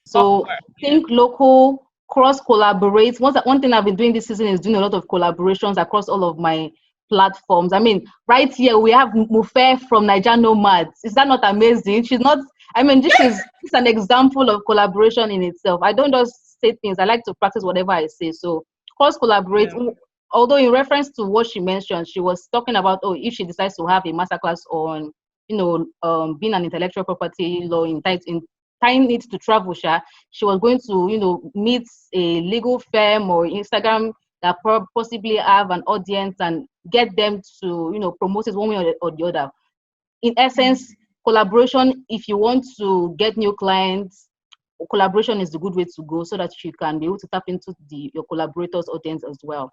So think local, cross collaborate. One thing I've been doing this season is doing a lot of collaborations across all of my platforms. I mean, right here we have Mofe from Naija Nomads. Is that not amazing? She's not. I mean, this is an example of collaboration in itself. I don't just say things. I like to practice whatever I say. So cross collaborate. Yeah. Although in reference to what she mentioned, she was talking about, oh, if she decides to have a masterclass on, being an intellectual property law in tying it to travel, she was going to, meet a legal firm or Instagram that possibly have an audience and get them to, promote it one way or the other. In essence, collaboration, if you want to get new clients, collaboration is the good way to go so that you can be able to tap into your collaborators' audience as well.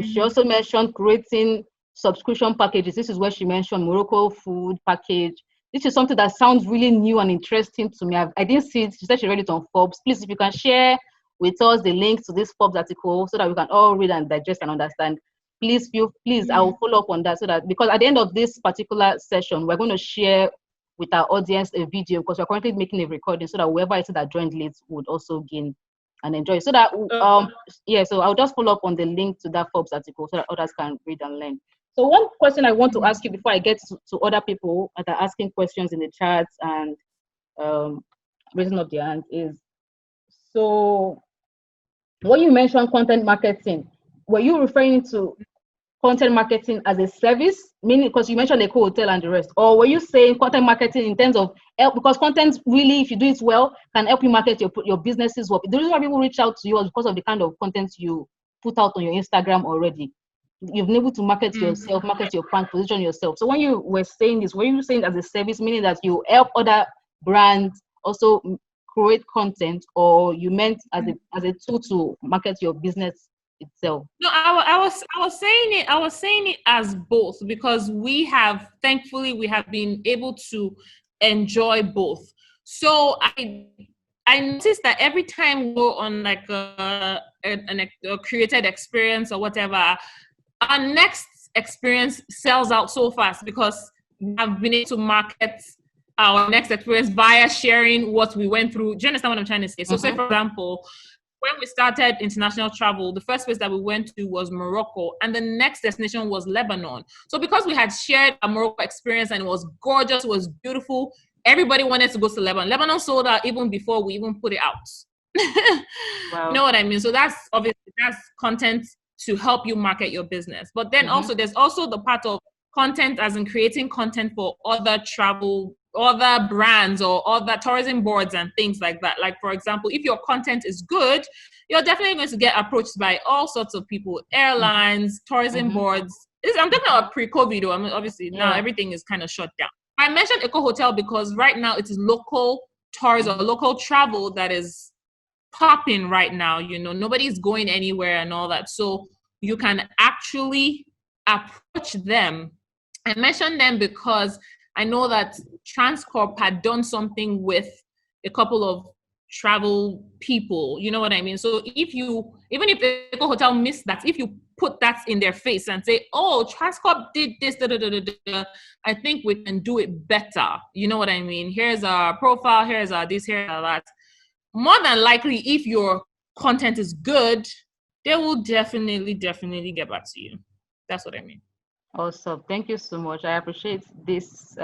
She also mentioned creating subscription packages. This is where she mentioned Morocco food package. This is something that sounds really new and interesting to me. I didn't see it. She said she read it on Forbes. Please, if you can share with us the link to this Forbes article so that we can all read and digest and understand. Please, I will follow up on that because at the end of this particular session, we're going to share with our audience a video because we're currently making a recording so that whoever it is that joined late would also gain and enjoy. So that so I'll just follow up on the link to that Forbes article so that others can read and learn. So one question I want to ask you before I get to other people that are asking questions in the chat and raising up their hands is, so when you mentioned content marketing, were you referring to content marketing as a service, meaning because you mentioned Eco Hotel and the rest, or were you saying content marketing in terms of help? Because content really, if you do it well, can help you market your businesses well. The reason why people reach out to you is because of the kind of content you put out on your Instagram already. You've been able to market yourself, market your brand, position yourself. So when you were saying this, were you saying as a service, meaning that you help other brands also create content, or you meant as a tool to market your business itself? No, I was saying it as both, because thankfully we have been able to enjoy both. So I noticed that every time we go on like a created experience or whatever, our next experience sells out so fast because I've been able to market our next experience via sharing what we went through. Do you understand what I'm trying to say? So say, for example, when we started international travel, the first place that we went to was Morocco, and the next destination was Lebanon. So because we had shared a Morocco experience and it was gorgeous, it was beautiful, everybody wanted to go to Lebanon. Lebanon sold out even before we even put it out. Wow. You know what I mean? So that's content to help you market your business. But then also there's also the part of content as in creating content for other brands or other tourism boards and things like that. Like, for example, if your content is good, you're definitely going to get approached by all sorts of people, airlines, tourism boards. I'm talking about pre-COVID, though. I mean, obviously now everything is kind of shut down. I mentioned Eco Hotel because right now it is local tourism or local travel that is popping right now. Nobody's going anywhere and all that. So you can actually approach them. I mentioned them because I know that Transcorp had done something with a couple of travel people, you know what I mean? So even if the Eco Hotel missed that, if you put that in their face and say, oh, Transcorp did this, I think we can do it better. You know what I mean? Here's our profile, here's our this, here's our that. More than likely, if your content is good, they will definitely get back to you. That's what I mean. Awesome. Thank you so much. I appreciate this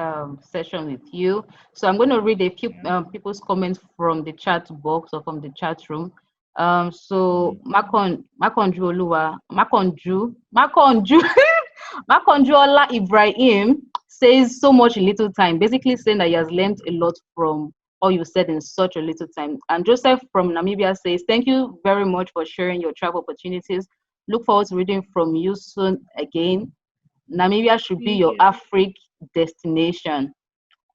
session with you. So I'm going to read a few people's comments from the chat box or from the chat room. So Makonju Ola Ibrahim says so much in little time, basically saying that he has learned a lot from all you said in such a little time. And Joseph from Namibia says, thank you very much for sharing your travel opportunities. Look forward to reading from you soon again. Namibia should be your African destination.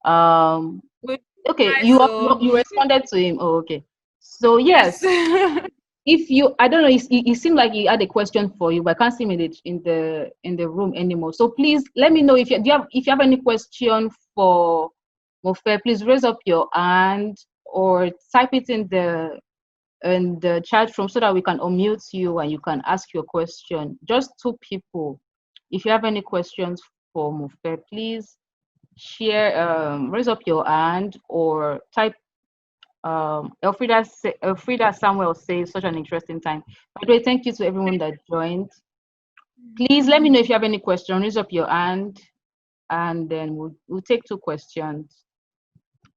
Okay, you responded to him. Oh, okay. So yes, I don't know, it seemed like he had a question for you, but I can't see him in the room anymore. So please let me know if you have any question for Mofe. Please raise up your hand or type it in the chat room so that we can unmute you and you can ask your question. Just 2 people. If you have any questions for Mofe, please share, raise up your hand or type Elfrida Samuel says, such an interesting time. By the way, thank you to everyone that joined. Please let me know if you have any question. Raise up your hand, and then we'll take 2 questions.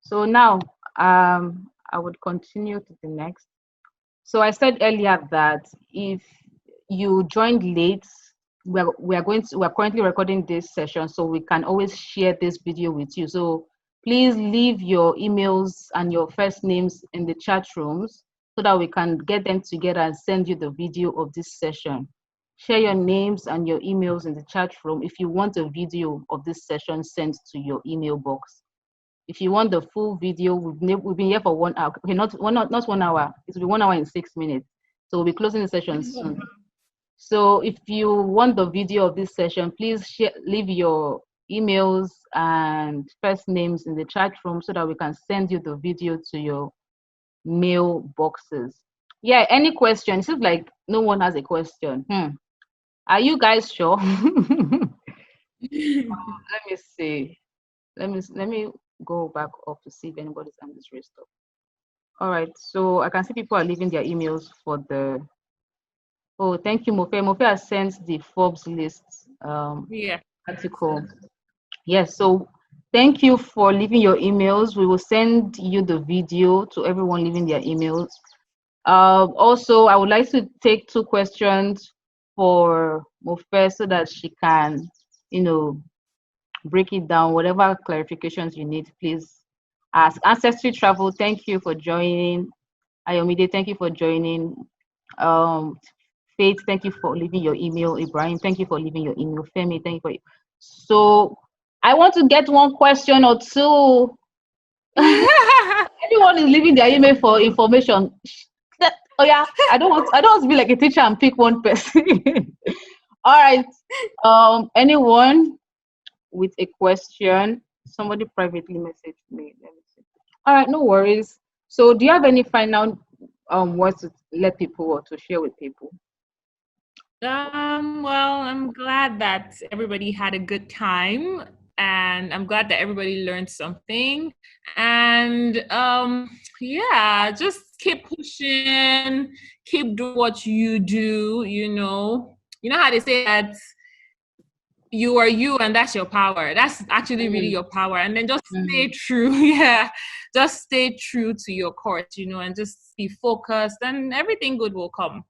So now, I would continue to the next. So I said earlier that if you joined late, we're currently recording this session, so we can always share this video with you. So please leave your emails and your first names in the chat rooms so that we can get them together and send you the video of this session. Share your names and your emails in the chat room if you want a video of this session sent to your email box. If you want the full video, we've been here for 1 hour. Okay, not 1 hour. It will be 1 hour and 6 minutes. So we'll be closing the session soon. So if you want the video of this session, please leave your emails and first names in the chat room so that we can send you the video to your mail boxes. Yeah, any question? It seems like no one has a question. Are you guys sure? Let me see. Let me go back up to see if anybody's on this raised up. All right, so I can see people are leaving their emails for the. Oh, thank you, Mofe. Mofe has sent the Forbes list article. Yes, so thank you for leaving your emails. We will send you the video to everyone leaving their emails. Also, I would like to take 2 questions for Mofe so that she can, break it down. Whatever clarifications you need, please ask. Ancestry Travel, thank you for joining. Ayomide, thank you for joining. Faith, thank you for leaving your email. Ibrahim, thank you for leaving your email. Femi, thank you for. So I want to get 1 question or 2. Everyone is leaving their email for information. Oh yeah, I don't want to be like a teacher and pick 1 person. All right. Anyone with a question? Somebody privately messaged me. Let me see. All right, no worries. So do you have any final words to let people or to share with people? Well, I'm glad that everybody had a good time, and I'm glad that everybody learned something. And yeah, just keep pushing, keep doing what you do. You know how they say that you are you, and that's your power. That's actually really your power. And then just stay true. Yeah, just stay true to your course. And just be focused, and everything good will come.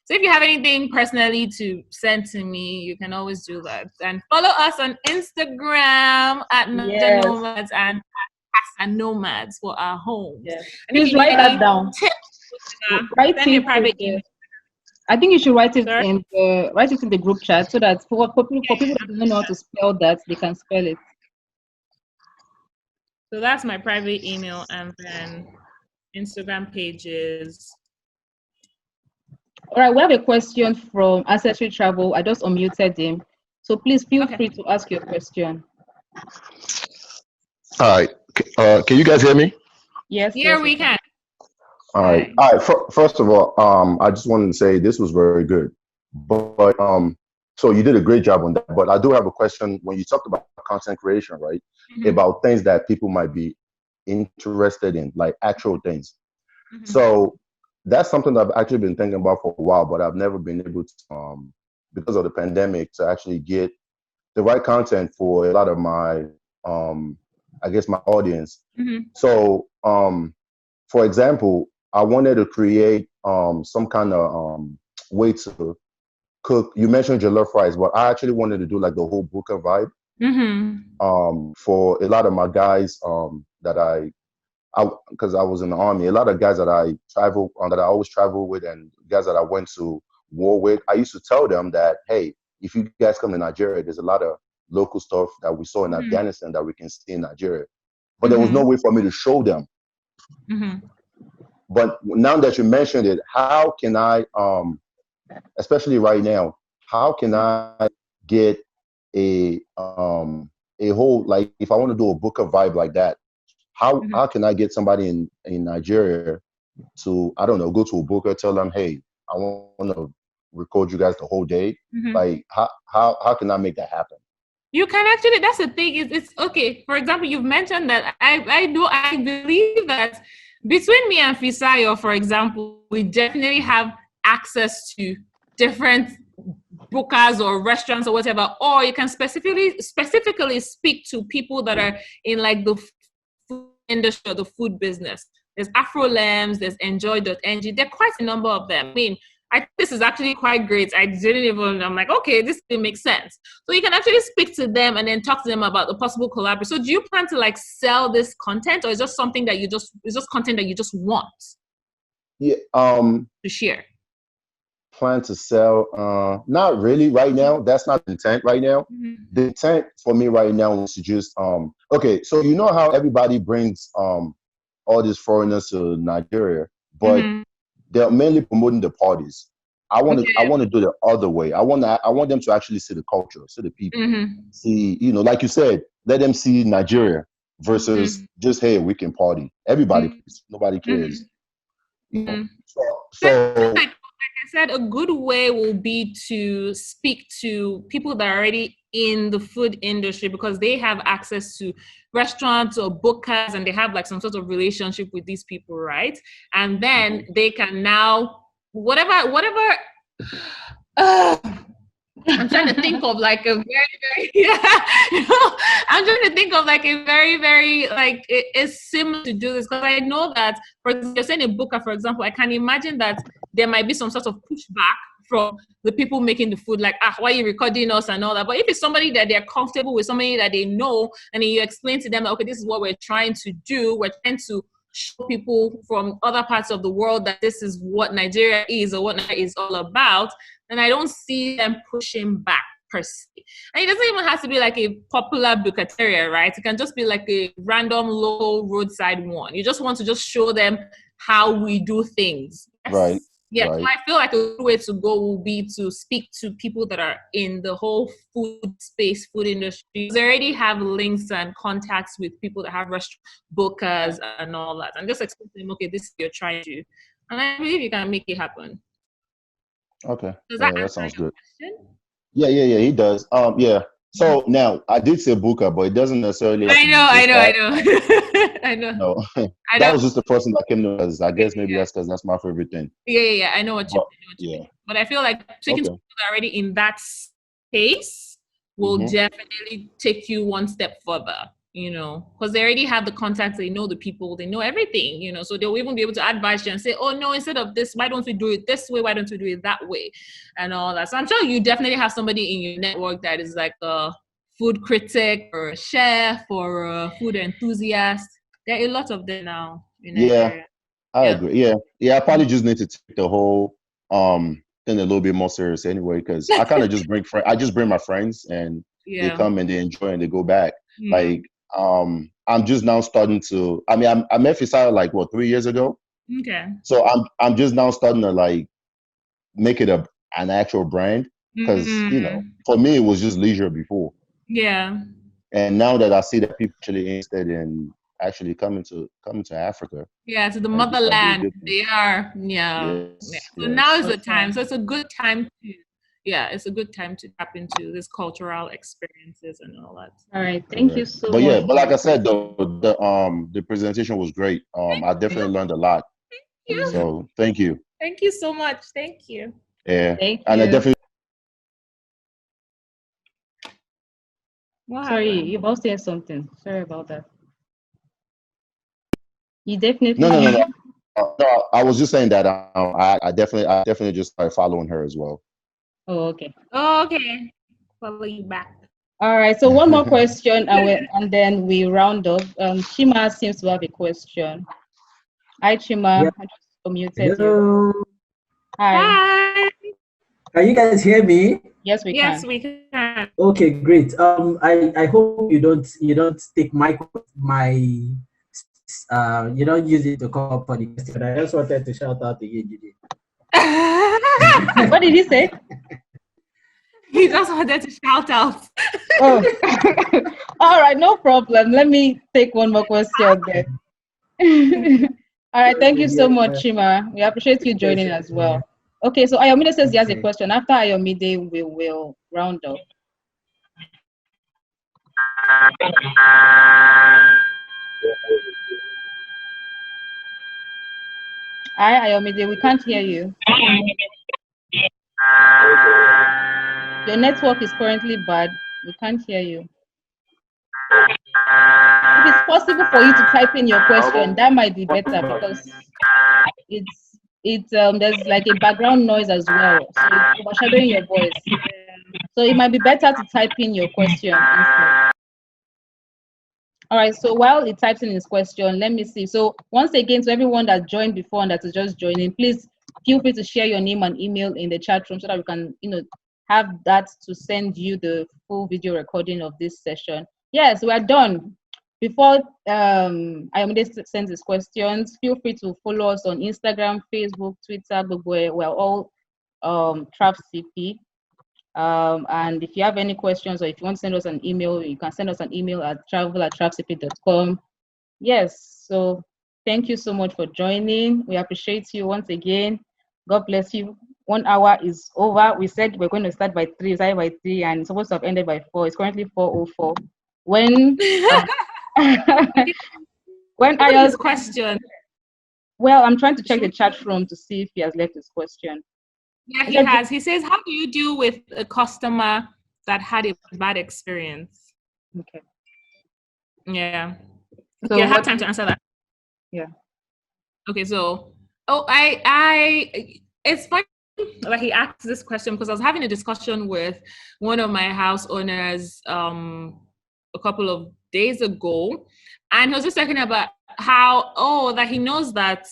So if you have anything personally to send to me, you can always do that. And follow us on Instagram at Naija Nomads and Nomads for our homes. Yes. And please write that down. Tips, send me a private email. I think you should write it in the group chat so that for people that don't know how to spell that, they can spell it. So that's my private email, and then Instagram pages. All right, we have a question from Ancestry Travel. I just unmuted him. So please feel free to ask your question. All right. Can you guys hear me? Yes. Yeah, we can. All right. First of all, I just wanted to say this was very good. But so you did a great job on that. But I do have a question. When you talked about content creation, right? About things that people might be interested in, like actual things. So that's something that I've actually been thinking about for a while, but I've never been able to, because of the pandemic, to actually get the right content for a lot of my, I guess, my audience. So, for example, I wanted to create some kind of way to cook. You mentioned jollof rice, but I actually wanted to do like the whole buka vibe. For a lot of my guys that because I was in the army, a lot of guys that I always travel with, and guys that I went to war with, I used to tell them that, hey, if you guys come to Nigeria, there's a lot of local stuff that we saw in Afghanistan that we can see in Nigeria. But there was no way for me to show them. But now that you mentioned it, how can I, especially right now, how can I get a whole, like, if I want to do a book of vibe like that, how can I get somebody in Nigeria to, I don't know, go to a booker, tell them, hey, I want to record you guys the whole day? Like, how can I make that happen? You can actually, that's the thing, it's okay. For example, you've mentioned that I believe that Between me and Fisayo, for example, we definitely have access to different bookers or restaurants or whatever, or you can specifically speak to people that are in like the food industry or the food business. There's AfroLems, there's Enjoy.ng. There are quite a number of them. I mean, I think this is actually quite great. I'm like, okay, this makes sense. So you can actually speak to them and then talk to them about the possible collaboration. So do you plan to like sell this content, or is just something that it's just content that you just want Yeah. to share? Plan to sell? Not really right now. That's not the intent right now. Mm-hmm. The intent for me right now is to just okay. So you know how everybody brings all these foreigners to Nigeria, but they're mainly promoting the parties. I want to do the other way. I want them to actually see the culture, see the people, see, you know, like you said, let them see Nigeria versus just, hey, we can party. Everybody, nobody cares. You know? So like I said, a good way will be to speak to people that are already in the food industry, because they have access to restaurants or bookers, and they have like some sort of relationship with these people, right? And then they can now whatever I'm trying to think of like a very I'm trying to think of like a very like it's similar to do this, because I know that, for example, you're saying a booker, for example, I can imagine that there might be some sort of pushback from the people making the food, like, why are you recording us and all that. But if it's somebody that they're comfortable with, somebody that they know, and then you explain to them, okay, this is what we're trying to do, we're trying to show people from other parts of the world that this is what Nigeria is, or what Nigeria is all about, and I don't see them pushing back per se. And it doesn't even have to be like a popular bukateria, right? It can just be like a random local roadside one. You just want to just show them how we do things. right. Yeah, right. so I feel like a good way to go will be to speak to people that are in the whole food space, food industry. They already have links and contacts with people that have restaurant bookers and all that. And just explain to them, okay, this is what you're trying to do. And I believe you can make it happen. Okay. Does Yeah, that that sounds good. question? Yeah, he does. Yeah. So now I did say booker, but it doesn't necessarily have to be just that. I know. No, I that know. was just the first thing that came to us. I guess maybe that's because that's my favorite thing. Yeah. I know what you Yeah. mean. But I feel like taking people that are already in that space will definitely take you one step further, you know, because they already have the contacts, they know the people, they know everything, you know, so they'll even be able to advise you and say, oh no, instead of this, why don't we do it this way? Why don't we do it that way? And all that. So I'm sure you definitely have somebody in your network that is like a food critic or a chef or a food enthusiast. There are a lot of them now in Nigeria. I agree. Yeah. I probably just need to take the whole thing a little bit more serious anyway, because I kind of just bring my friends, and they come and they enjoy and they go back. Like I'm just now starting to. I mean, I met Fisayo like 3 years ago. Okay. So I'm just now starting to like make it an actual brand, because you know, for me it was just leisure before. Yeah. And now that I see that people actually interested in actually coming to Africa. Yeah, to the motherland. They are. Yeah. So now is the time. So it's a good time to it's a good time to tap into this cultural experiences and all that. All right. Thank you so much. Yeah, but like I said, the presentation was great. I definitely learned a lot. Thank you. So thank you. Thank you so much. Thank you. Yeah. Thank you. And I definitely. Sorry, you both saying something. Sorry about that. You definitely. No. No, I was just saying that I definitely just started following her as well. Oh, okay. Okay. Follow you back. All right. So one more question, and then we round up. Chima seems to have a question. Hi, Chima. I just unmuted you. Hi. Can you guys hear me? Yes, we can. Yes, we can. Okay, great. I hope you don't take my you don't use it to call up for the question. I just wanted to shout out again, Judy. What did he say? He just wanted to shout out. Oh. All right, no problem. Let me take one more question then. All right, thank you so much, Chima. We appreciate you joining as well. Okay, so Ayomide says he has a question. After Ayomide, we will round up. Hi, Ayomide, we can't hear you. Your network is currently bad. We can't hear you. If it's possible for you to type in your question, that might be better because there's like a background noise as well, so it's overshadowing your voice. So it might be better to type in your question instead. All right, so while it types in his question, let me see. So once again, to everyone that joined before and that is just joining, please feel free to share your name and email in the chat room so that we can, have that to send you the full video recording of this session. Yes, we are done. Before Ayomide sends his questions, feel free to follow us on Instagram, Facebook, Twitter, Google. We're all TravCP. And if you have any questions or if you want to send us an email, you can send us an email at travel@travcp.com. Yes, so thank you so much for joining. We appreciate you once again. God bless you. 1 hour is over. We said we're going to start by 3, started by 3, and it's supposed to have ended by 4. It's currently 4:04. When when Ayo's question? Well, I'm trying to check the chat room to see if he has left his question. Yeah, he has. He says, how do you deal with a customer that had a bad experience? Okay. Yeah. So I have time to answer that. Yeah. Okay, so it's funny that he asked this question because I was having a discussion with one of my house owners a couple of days ago, and he was just talking about how that he knows that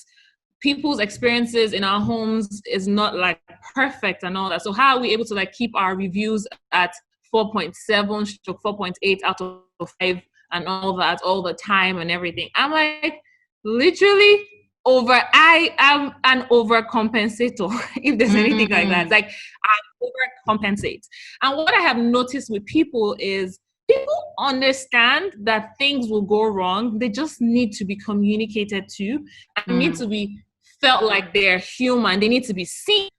people's experiences in our homes is not like perfect and all that. So how are we able to like keep our reviews at 4.7 to 4.8 out of 5 and all that all the time and everything? I'm like, literally I am an overcompensator if there's anything like that. It's like I overcompensate. And what I have noticed with people is people understand that things will go wrong. They just need to be communicated to and need to be felt like they're human. They need to be seen.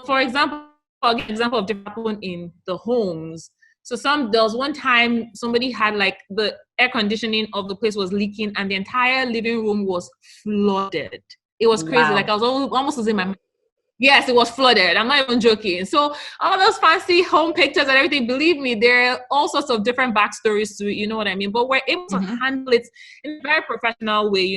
For example, I'll give an example of different happened in the homes. So there was one time somebody had like the air conditioning of the place was leaking and the entire living room was flooded. It was crazy. Wow. Like I was almost losing my mind. Yes, it was flooded. I'm not even joking. So all those fancy home pictures and everything, believe me, there are all sorts of different backstories to it. You know what I mean? But we're able to handle it in a very professional way.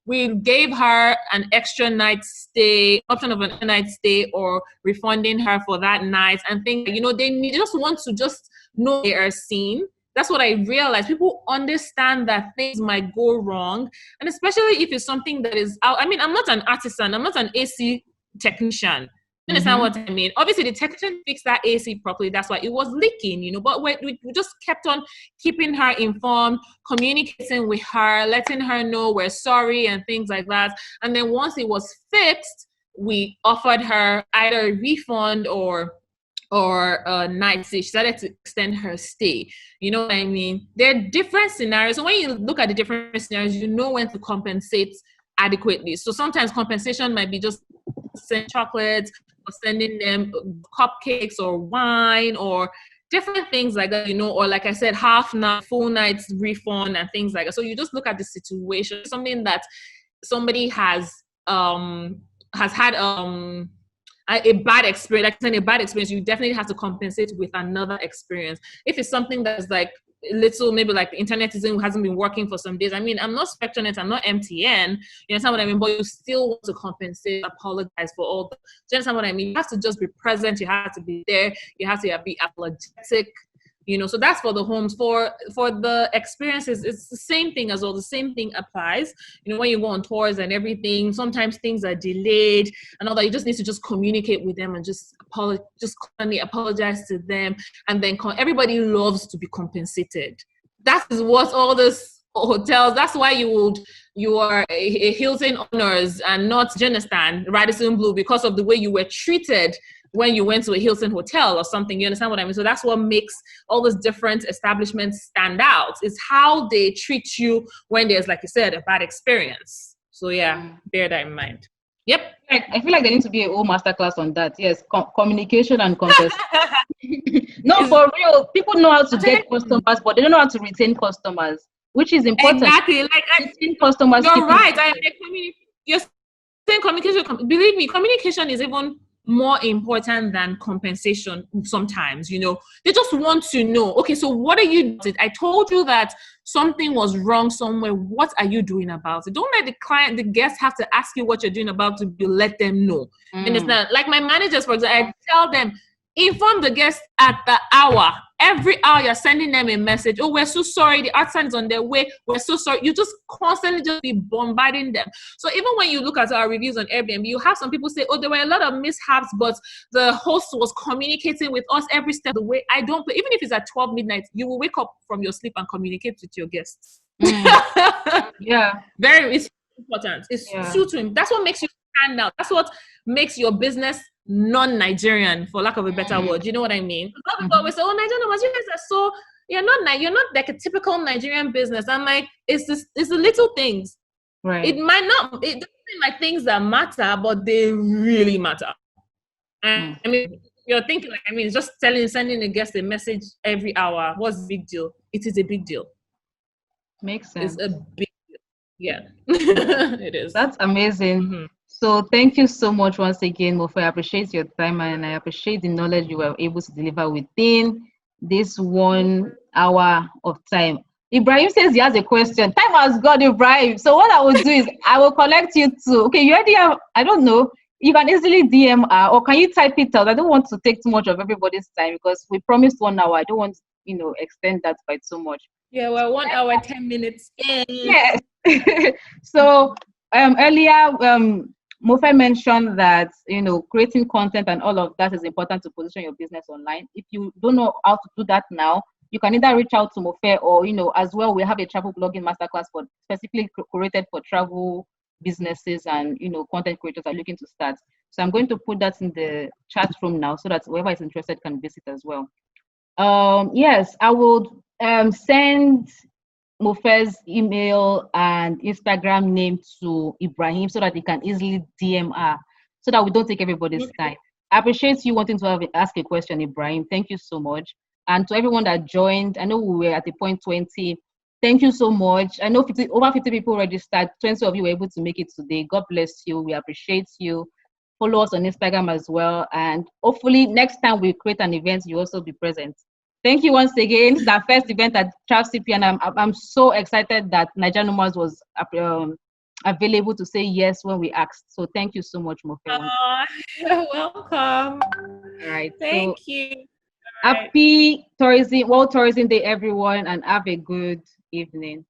We gave her an extra night stay, option of an night stay, or refunding her for that night and things. They just want to just know they are seen. That's what I realized. People understand that things might go wrong, and especially if it's something that is out. I mean, I'm not an artisan. I'm not an AC technician. You understand what I mean? Obviously, the technician fixed that AC properly. That's why it was leaking, But we just kept on keeping her informed, communicating with her, letting her know we're sorry and things like that. And then once it was fixed, we offered her either a refund or a night stay. She started to extend her stay. You know what I mean? There are different scenarios. So when you look at the different scenarios, you know when to compensate adequately. So sometimes compensation might be just send chocolates or sending them cupcakes or wine or different things like that, or like I said, half night, full nights refund and things like that. So you just look at the situation, something that somebody has had a bad experience, like saying a bad experience, you definitely have to compensate with another experience. If it's something that's like little, maybe like the internet hasn't been working for some days. I mean, I'm not SpectraNet, I'm not MTN. You understand what I mean? But you still want to compensate, apologize for all. Do you understand what I mean? You have to just be present. You have to be there. You have to be apologetic. So that's for the homes. For the experiences, it's the same thing as well. The same thing applies. When you go on tours and everything, sometimes things are delayed and all that. You just need to just communicate with them and just apologize to them. And then everybody loves to be compensated. That is what all this hotels. That's why you are a Hilton owners and not, do you understand, Radisson Blu, because of the way you were treated when you went to a Hilton hotel or something. You understand what I mean? So that's what makes all those different establishments stand out. It's how they treat you when there's, like you said, a bad experience. So yeah, bear that in mind. Yep. I feel like there needs to be a whole masterclass on that. Yes, communication and compensation. No, for real. People know how to get customers, but they don't know how to retain customers, which is important. Exactly. Like retain customers. You're right. You're saying communication, believe me, communication is even more important than compensation sometimes. They just want to know, okay, so what are you doing? I told you that something was wrong somewhere. What are you doing about it? Don't let the guests have to ask you what you're doing about it. You let them know. And it's not like my managers, for example, I tell them, inform the guests at the hour. Every hour you're sending them a message. Oh, we're so sorry. The artisan is on their way. We're so sorry. You just constantly just be bombarding them. So even when you look at our reviews on Airbnb, you have some people say, oh, there were a lot of mishaps, but the host was communicating with us every step of the way. I don't play. Even if it's at 12 midnight, you will wake up from your sleep and communicate with your guests. Yeah. It's important. It's true to him. That's what makes you stand out. That's what makes your business non-Nigerian, for lack of a better word. You know what I mean? People always say, oh, Nigerian Nomads, you guys are so, you're not like a typical Nigerian business. I'm like, it's the little things. Right. It doesn't seem like things that matter, but they really matter. I mean, you're thinking, like, I mean, just sending a guest a message every hour. What's the big deal? It is a big deal. Makes sense. It's a big deal. Yeah. It is. That's amazing. So thank you so much once again, Mofe. I appreciate your time and I appreciate the knowledge you were able to deliver within this 1 hour of time. Ibrahim says he has a question. Time has gone, Ibrahim. So what I will do is I will collect you too. Okay, you already have, I don't know, you can easily DM her or can you type it out? I don't want to take too much of everybody's time because we promised 1 hour. I don't want to, extend that by so much. Yeah, well, 1 hour, 10 minutes. Yes. So earlier, Mofe mentioned that, creating content and all of that is important to position your business online. If you don't know how to do that now, you can either reach out to Mofe or, as well, we have a travel blogging masterclass specifically curated for travel businesses and, content creators are looking to start. So I'm going to put that in the chat room now so that whoever is interested can visit as well. Yes, I would send Mofe's email and Instagram name to Ibrahim so that he can easily DM her so that we don't take everybody's time. I appreciate you wanting to ask a question, Ibrahim. Thank you so much. And to everyone that joined, I know we were at the point 20. Thank you so much. I know over 50 people registered. 20 of you were able to make it today. God bless you. We appreciate you. Follow us on Instagram as well. And hopefully next time we create an event, you also be present. Thank you once again. This is our first event at TravCP, and I'm so excited that Naija Nomads was available to say yes when we asked. So thank you so much, Mofe. You're welcome. All right. Thank you. Happy tourism, World Tourism Day, everyone, and have a good evening.